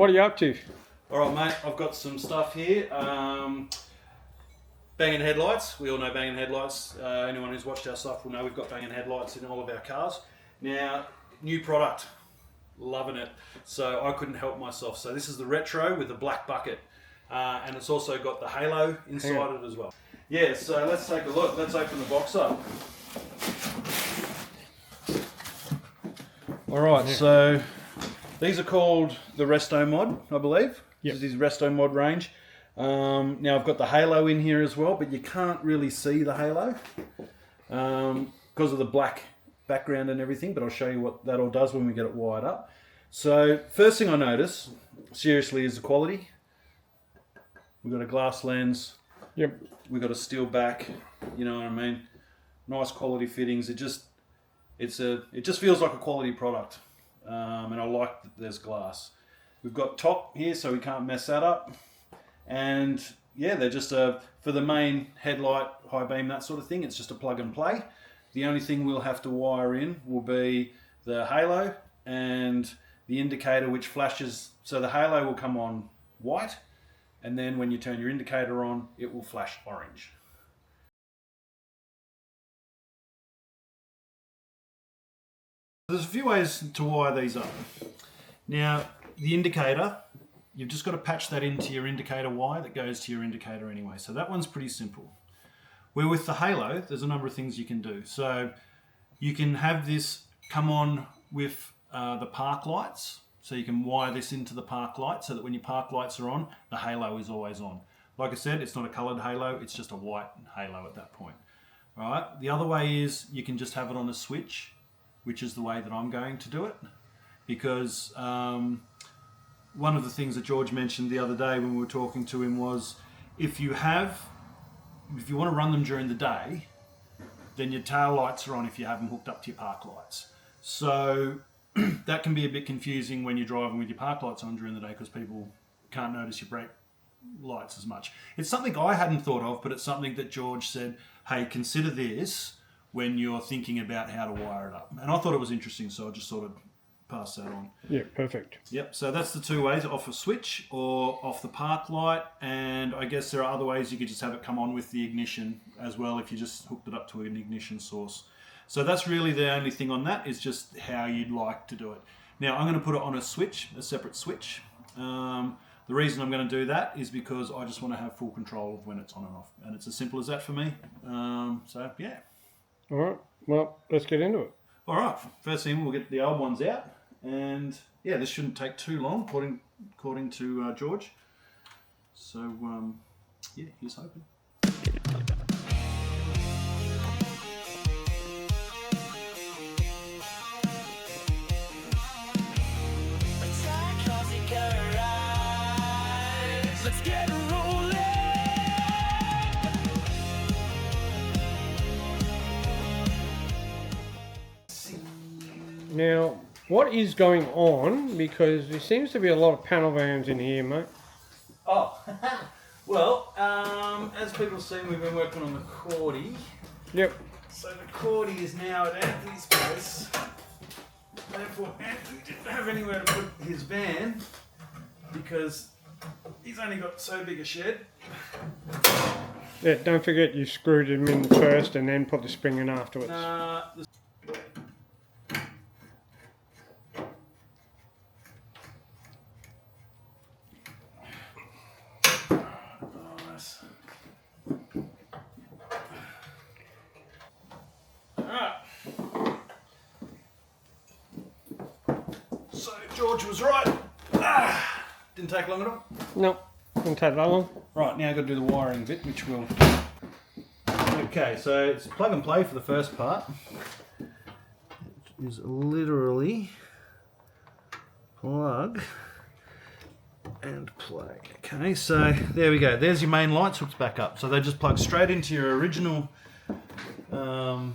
what are you up to? All right, mate, I've got some stuff here. Bangin headlights. We all know Bangin headlights. Anyone who's watched our stuff will know we've got Bangin headlights in all of our cars. Now, new product. Loving it. So I couldn't help myself. So this is the retro with the black bucket. And it's also got the halo inside it as well. Yeah, so let's take a look. Let's open the box up. All right, so these are called the Resto Mod, I believe. Yep. This is Resto Mod range. Now I've got the halo in here as well, but you can't really see the halo because of the black background and everything, but I'll show you what that all does when we get it wired up. So first thing I notice, seriously, is the quality. We've got a glass lens. Yep. We've got a steel back, you know what I mean? Nice quality fittings. It just feels like a quality product. And I like that there's glass. We've got top here, so we can't mess that up. And yeah, they're just for the main headlight, high beam, that sort of thing. It's just a plug and play. The only thing we'll have to wire in will be the halo and the indicator, which flashes. So the halo will come on white, and then when you turn your indicator on, it will flash orange. There's a few ways to wire these up. Now, the indicator, you've just got to patch that into your indicator wire that goes to your indicator anyway. So that one's pretty simple. Where with the halo, there's a number of things you can do. So you can have this come on with the park lights. So you can wire this into the park light so that when your park lights are on, the halo is always on. Like I said, it's not a colored halo, it's just a white halo at that point. All right. The other way is you can just have it on a switch, which is the way that I'm going to do it. Because one of the things that George mentioned the other day when we were talking to him was if you want to run them during the day, then your tail lights are on if you have them hooked up to your park lights. So that can be a bit confusing when you're driving with your park lights on during the day because people can't notice your brake lights as much. It's something I hadn't thought of, but it's something that George said, hey, consider this when you're thinking about how to wire it up. And I thought it was interesting, so I just sort of pass that on. Yeah, perfect. Yep, so that's the two ways, off a switch or off the park light, and I guess there are other ways you could just have it come on with the ignition as well if you just hooked it up to an ignition source. So that's really the only thing on that, is just how you'd like to do it. Now I'm going to put it on a switch, a separate switch. The reason I'm going to do that is because I just want to have full control of when it's on and off, and it's as simple as that for me. So yeah. All right, well, let's get into it. All right, first thing, we'll get the old ones out. And yeah, this shouldn't take too long, according to George. So yeah, here's hoping. Let's get rolling. Now, what is going on? Because there seems to be a lot of panel vans in here, mate. Oh, well, as people have seen, we've been working on the Cordy. Yep. So the Cordy is now at Anthony's place. Therefore, Anthony didn't have anywhere to put his van because he's only got so big a shed. Yeah, don't forget you screwed them in first and then put the spring in afterwards. Nice. Alright. So George was right. Didn't take long at all. No, didn't take that long. Right, now I've got to do the wiring bit, which we'll... Okay, so it's plug and play for the first part. It is literally plug and play. Okay, so there we go. There's your main lights hooked back up. So they just plug straight into your original light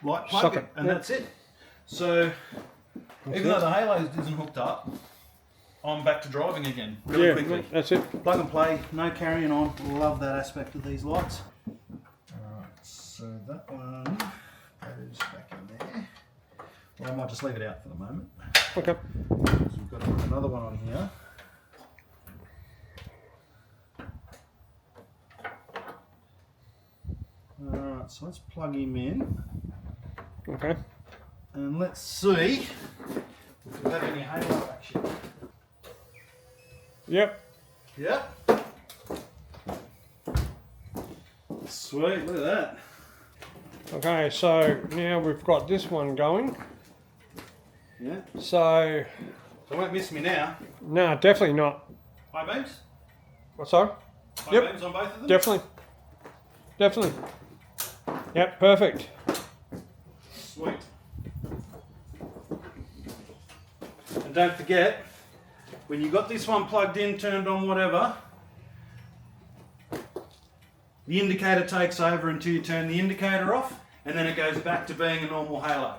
plug, socket, and that's it. So even though the halo isn't hooked up, I'm back to driving again really quickly. That's it. Plug and play, no carrying on. Love that aspect of these lights. Alright, so that one goes back in there. Well, I might just leave it out for the moment. Okay. So we've got to put another one on here. Alright, so let's plug him in. Okay. And let's see if we have any halo action. Yep. Yep. Sweet, look at that. Okay, so now we've got this one going. Yeah. So, They won't miss me now. no, definitely not. High beams? What's that? High Yep. beams on both of them? Definitely. Definitely. Yep, perfect. Sweet. And don't forget, when you got this one plugged in, turned on, whatever, the indicator takes over until you turn the indicator off, and then it goes back to being a normal halo.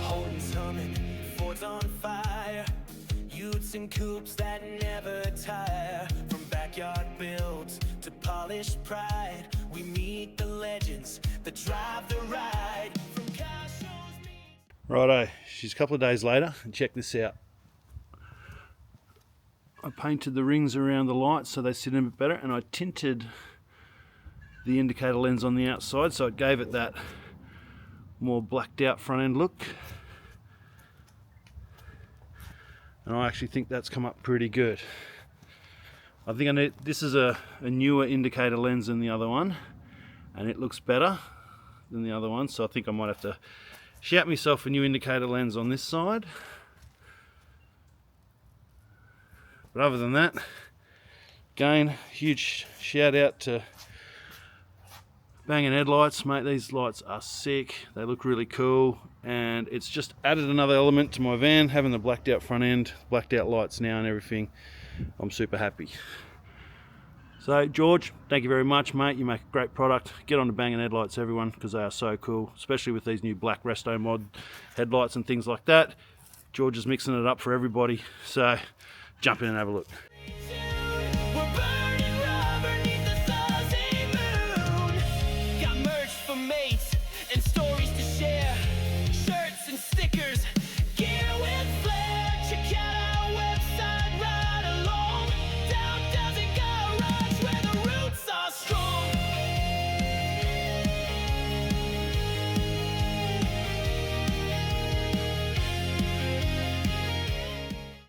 Holding's humming, Ford's on fire. Utes and coupes that never tire. From backyard builds to polished pride, we meet the legends that drive the ride. From car shows. Righto, she's a couple of days later, and check this out. I painted the rings around the lights so they sit in a bit better, and I tinted the indicator lens on the outside so it gave it that more blacked out front end look. And I actually think that's come up pretty good. I think this is a newer indicator lens than the other one, and it looks better than the other one, so I think I might have to shout myself a new indicator lens on this side. But other than that, again, huge shout out to Bangin Headlights, mate. These lights are sick. They look really cool, and it's just added another element to my van, having the blacked out front end, blacked out lights now and everything. I'm super happy. So George, thank you very much, mate. You make a great product. Get on to Bangin Headlights, everyone, because they are so cool, especially with these new black Resto Mod headlights and things like that. George is mixing it up for everybody, so jump in and have a look. We're burning rubber 'neath the Aussie moon. Got merch for mates and stories to share. Shirts and stickers